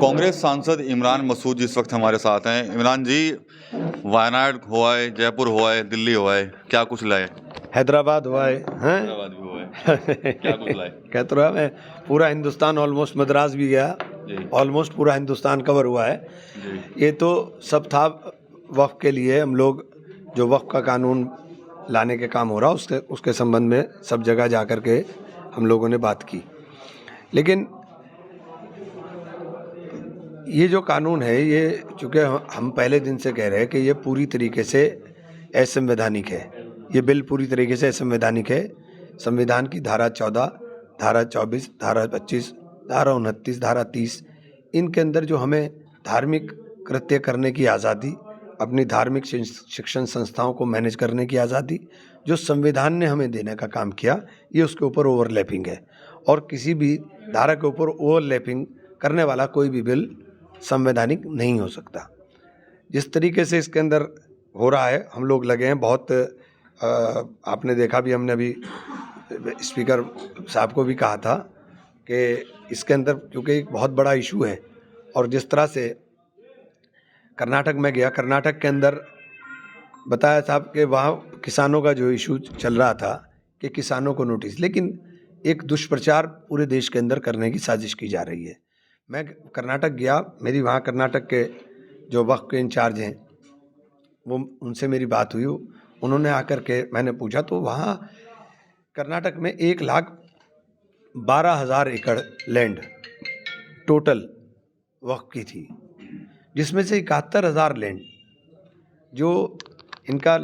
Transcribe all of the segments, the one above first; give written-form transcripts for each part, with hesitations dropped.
कांग्रेस सांसद इमरान मसूद जी इस वक्त हमारे साथ हैं। इमरान जी, वायनाड हुआ है, जयपुर हुआ है, दिल्ली हुआ है, क्या कुछ लाए? हैदराबाद हुआ है, हैं? हैदराबाद भी हुआ है, क्या कुछ लाए? क्या तो रहा मैं, पूरा हिंदुस्तान, ऑलमोस्ट मद्रास भी गया, ऑलमोस्ट पूरा हिंदुस्तान कवर हुआ है जी। ये तो सब था वक्फ के लिए। हम लोग जो वक्फ का कानून लाने के काम हो रहा उसके संबंध में सब जगह जा कर के हम लोगों ने बात की। लेकिन ये जो कानून है, ये चूँकि हम पहले दिन से कह रहे हैं कि ये पूरी तरीके से असंवैधानिक है। ये बिल पूरी तरीके से असंवैधानिक है। संविधान की धारा 14, धारा 24, धारा 25, धारा 29, धारा 30, इनके अंदर जो हमें धार्मिक कृत्य करने की आज़ादी, अपनी धार्मिक शिक्षण संस्थाओं को मैनेज करने की आज़ादी, जो संविधान ने हमें देने का काम किया, ये उसके ऊपर ओवरलैपिंग है। और किसी भी धारा के ऊपर ओवरलैपिंग करने वाला कोई भी बिल संवैधानिक नहीं हो सकता। जिस तरीके से इसके अंदर हो रहा है, हम लोग लगे हैं बहुत। आपने देखा भी, हमने अभी स्पीकर साहब को भी कहा था कि इसके अंदर क्योंकि एक बहुत बड़ा इशू है। और जिस तरह से कर्नाटक में गया, कर्नाटक के अंदर बताया साहब कि वहाँ किसानों का जो इशू चल रहा था कि किसानों को नोटिस, लेकिन एक दुष्प्रचार पूरे देश के अंदर करने की साजिश की जा रही है। मैं कर्नाटक गया, मेरी वहाँ कर्नाटक के जो वक्फ के इंचार्ज हैं, वो उनसे मेरी बात हुई। उन्होंने आकर के, मैंने पूछा तो वहाँ कर्नाटक में 1,12,000 एकड़ लैंड टोटल वक्फ की थी, जिसमें से 71,000 लैंड जो इनका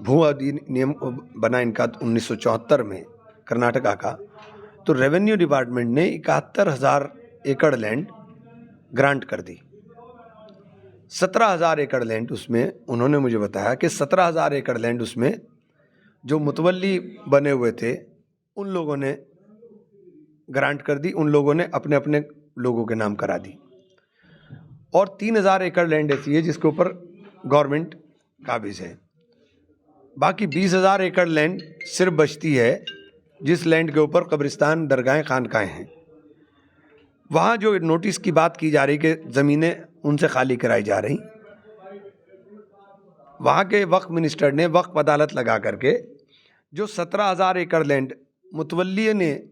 भू अधिनियम बना इनका 1974 में कर्नाटका का, तो रेवेन्यू डिपार्टमेंट ने 71,000 एकड़ लैंड ग्रांट कर दी। 17,000 एकड़ लैंड उसमें, उन्होंने मुझे बताया कि 17,000 एकड़ लैंड उसमें जो मुतवल्ली बने हुए थे उन लोगों ने ग्रांट कर दी, उन लोगों ने अपने अपने लोगों के नाम करा दी। और 3,000 एकड़ लैंड ऐसी है जिसके ऊपर गवर्नमेंट काबिज है। बाकी 20,000 एकड़ लैंड सिर्फ बचती है जिस लैंड के ऊपर कब्रिस्तान, दरगाहें, खानकाहें हैं। वहाँ जो नोटिस की बात की जा रही कि ज़मीनें उनसे खाली कराई जा रही, वहाँ के वक्फ मिनिस्टर ने वक्फ अदालत लगा करके जो 17,000 एकड़ लैंड मुतवल्ली ने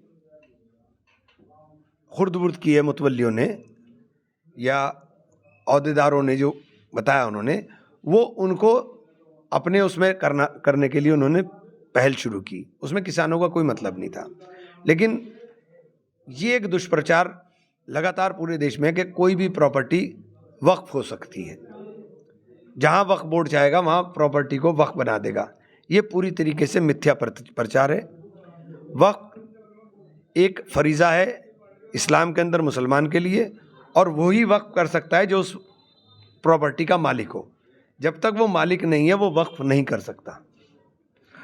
खुर्द-बुर्द की है, मुतवल्लियों ने या अहदेदारों ने जो बताया उन्होंने, वो उनको अपने उसमें करने के लिए उन्होंने पहल शुरू की। उसमें किसानों का कोई मतलब नहीं था। लेकिन ये एक दुष्प्रचार लगातार पूरे देश में है कि कोई भी प्रॉपर्टी वक्फ हो सकती है, जहां वक्फ बोर्ड चाहेगा वहां प्रॉपर्टी को वक्फ बना देगा। ये पूरी तरीके से मिथ्या प्रचार है। वक्फ एक फरीज़ा है इस्लाम के अंदर मुसलमान के लिए, और वही वक्फ कर सकता है जो उस प्रॉपर्टी का मालिक हो। जब तक वो मालिक नहीं है वो वक्फ नहीं कर सकता।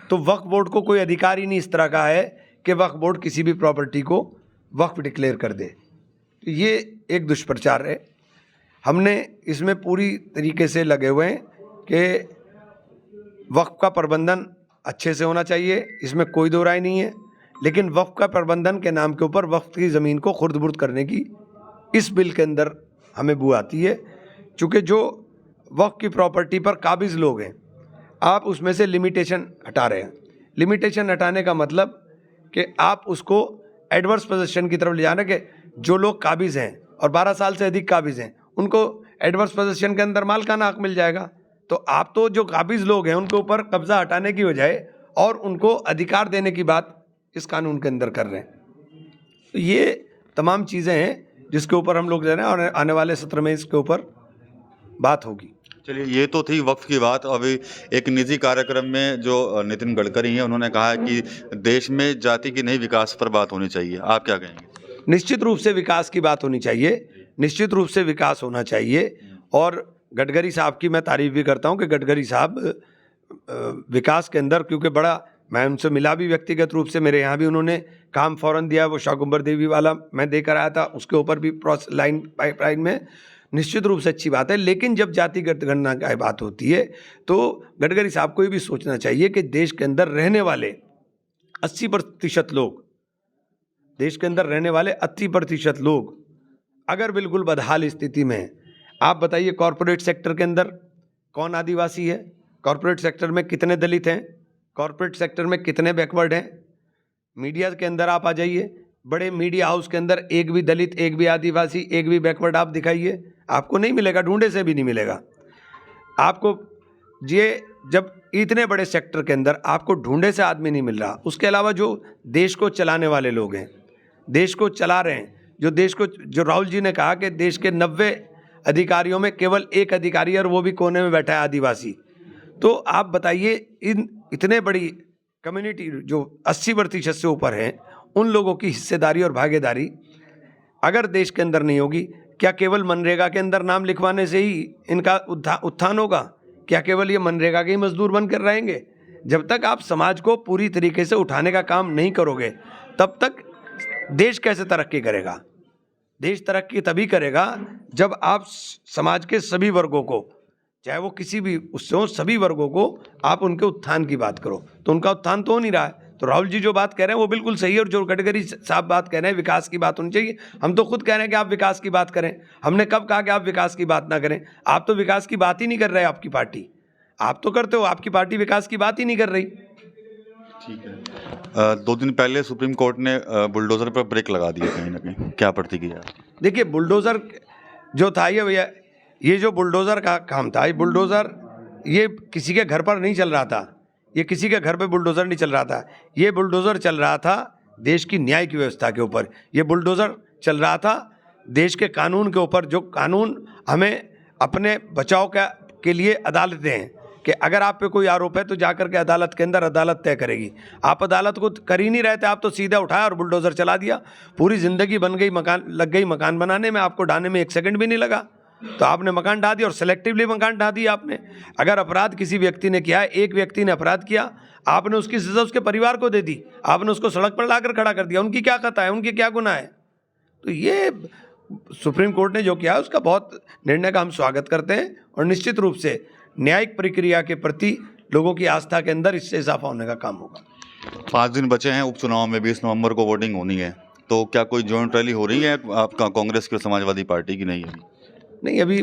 तो वक्फ बोर्ड को कोई अधिकार ही नहीं इस तरह का है कि वक्फ बोर्ड किसी भी प्रॉपर्टी को वक्फ डिक्लेयर कर दे। तो ये एक दुष्प्रचार है। हमने इसमें पूरी तरीके से लगे हुए हैं कि वक्फ का प्रबंधन अच्छे से होना चाहिए, इसमें कोई दो राय नहीं है। लेकिन वक्फ का प्रबंधन के नाम के ऊपर वक्फ की ज़मीन को खुर्द-बुर्द करने की इस बिल के अंदर हमें बू आती है। चूँकि जो वक्फ की प्रॉपर्टी पर काबिज लोग हैं, आप उसमें से लिमिटेशन हटा रहे हैं। लिमिटेशन हटाने का मतलब कि आप उसको एडवर्स पोजीशन की तरफ ले जाना, कि जो लोग काबिज हैं और 12 साल से अधिक काबिज हैं उनको एडवर्स पोजीशन के अंदर मालिकाना हक मिल जाएगा। तो आप तो जो काबिज लोग हैं उनके ऊपर कब्जा हटाने की बजाय और उनको अधिकार देने की बात इस कानून के अंदर कर रहे हैं। तो ये तमाम चीज़ें हैं जिसके ऊपर हम लोग ले रहे हैं और आने वाले सत्र में इसके ऊपर बात होगी। चलिए, ये तो थी वक्फ की बात। अभी एक निजी कार्यक्रम में जो नितिन गडकरी हैं, उन्होंने कहा है कि देश में जाति की नहीं विकास पर बात होनी चाहिए। आप क्या कहेंगे? निश्चित रूप से विकास की बात होनी चाहिए, निश्चित रूप से विकास होना चाहिए। और गडकरी साहब की मैं तारीफ भी करता हूं कि गडकरी साहब विकास के अंदर, क्योंकि बड़ा, मैं उनसे मिला भी व्यक्तिगत रूप से, मेरे यहाँ भी उन्होंने काम फ़ौरन दिया। वो शाकुंबर देवी वाला मैं देकर आया था, उसके ऊपर भी लाइन पाइपलाइन में निश्चित रूप से अच्छी बात है। लेकिन जब जातिगत गणना की बात होती है तो गडकरी साहब को ये भी सोचना चाहिए कि देश के अंदर रहने वाले 80% लोग देश के अंदर रहने वाले 80% लोग अगर बिल्कुल बदहाल स्थिति में हैं, आप बताइए कॉरपोरेट सेक्टर के अंदर कौन आदिवासी है, कॉरपोरेट सेक्टर में कितने दलित हैं, कॉरपोरेट सेक्टर में कितने बैकवर्ड हैं। मीडिया के अंदर आप आ जाइए, बड़े मीडिया हाउस के अंदर एक भी दलित, एक भी आदिवासी, एक भी बैकवर्ड आप दिखाइए, आपको नहीं मिलेगा, ढूंढे से भी नहीं मिलेगा आपको। ये जब इतने बड़े सेक्टर के अंदर आपको ढूंढे से आदमी नहीं मिल रहा, उसके अलावा जो देश को चलाने वाले लोग हैं, देश को चला रहे हैं, जो देश को, जो राहुल जी ने कहा कि देश के 90 अधिकारियों में केवल एक अधिकारी और वो भी कोने में बैठा है आदिवासी। तो आप बताइए इन इतने बड़ी कम्युनिटी जो 80% से ऊपर हैं, उन लोगों की हिस्सेदारी और भागीदारी अगर देश के अंदर नहीं होगी, क्या केवल मनरेगा के अंदर नाम लिखवाने से ही इनका उत्थान होगा? क्या केवल ये मनरेगा के ही मजदूर बनकर रहेंगे? जब तक आप समाज को पूरी तरीके से उठाने का काम नहीं करोगे, तब तक देश कैसे तरक्की करेगा? देश तरक्की तभी करेगा जब आप समाज के सभी वर्गों को, चाहे वो किसी भी उससे हो, सभी वर्गों को आप उनके उत्थान की बात करो। तो उनका उत्थान तो हो नहीं रहा है। तो राहुल जी जो बात कह रहे हैं वो बिल्कुल सही है, और जो गडकरी साहब बात कह रहे हैं विकास की बात होनी चाहिए। हम तो खुद कह रहे हैं कि आप विकास की बात करें। हमने कब कहा कि आप विकास की बात ना करें? आप तो विकास की बात ही नहीं कर रहे, आपकी पार्टी। आप तो करते हो, आपकी पार्टी विकास की बात ही नहीं कर रही। ठीक है। 2 दिन पहले सुप्रीम कोर्ट ने बुलडोजर पर ब्रेक लगा दिया, कहीं ना कहीं क्या प्रतिक्रिया? देखिए, बुलडोज़र जो था ये भैया, ये जो बुलडोज़र का काम था, ये बुलडोज़र ये किसी के घर पर नहीं चल रहा था, ये किसी के घर पे बुलडोज़र नहीं चल रहा था। ये बुलडोज़र चल रहा था देश की न्याय की व्यवस्था के ऊपर। ये बुलडोज़र चल रहा था देश के कानून के ऊपर, जो कानून हमें अपने बचाव के लिए अदालतें हैं कि अगर आप पे कोई आरोप है तो जाकर के अदालत के अंदर अदालत तय करेगी। आप अदालत को कर ही नहीं रहे थे, आप तो सीधा उठाया और बुलडोज़र चला दिया। पूरी ज़िंदगी बन गई, मकान लग गई मकान बनाने में, आपको ढाने में 1 सेकंड भी नहीं लगा, तो आपने मकान ढा दिया और सेलेक्टिवली मकान ढा दिया आपने। अगर अपराध किसी व्यक्ति ने किया है, एक व्यक्ति ने अपराध किया, आपने उसकी सज़ा उसके परिवार को दे दी, आपने उसको सड़क पर लाकर खड़ा कर दिया। उनकी क्या खता है, उनकी क्या गुनाह है? तो ये सुप्रीम कोर्ट ने जो किया है उसका बहुत निर्णय का हम स्वागत करते हैं, और निश्चित रूप से न्यायिक प्रक्रिया के प्रति लोगों की आस्था के अंदर इससे इजाफा होने का काम होगा। 5 दिन बचे हैं उपचुनाव में, 20 नवंबर को वोटिंग होनी है, तो क्या कोई जॉइंट रैली हो रही है आपका कांग्रेस की और समाजवादी पार्टी की? नहीं है नहीं, अभी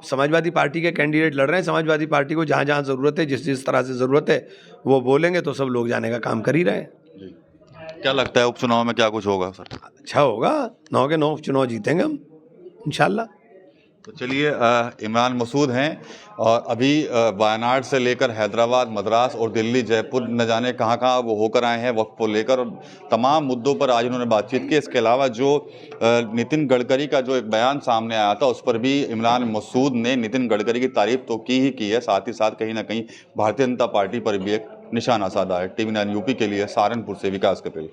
समाजवादी पार्टी के कैंडिडेट लड़ रहे हैं। समाजवादी पार्टी को जहाँ जहाँ ज़रूरत है, जिस जिस तरह से ज़रूरत है वो बोलेंगे, तो सब लोग जाने का काम कर ही रहे हैं। क्या लगता है उपचुनाव में क्या कुछ होगा सर? अच्छा होगा, 9 के 9 चुनाव जीतेंगे हम इंशाल्लाह। तो चलिए, इमरान मसूद हैं और अभी वायनाड से लेकर हैदराबाद, मद्रास और दिल्ली, जयपुर, न जाने कहाँ कहाँ वो होकर आए हैं वक्फ को लेकर, और तमाम मुद्दों पर आज उन्होंने बातचीत की। इसके अलावा जो नितिन गडकरी का जो एक बयान सामने आया था, उस पर भी इमरान मसूद ने नितिन गडकरी की तारीफ तो की ही की है, साथ ही साथ कहीं ना कहीं भारतीय जनता पार्टी पर भी एक निशाना साधा है। TV9 यूपी के लिए सहारनपुर से विकास कपिल।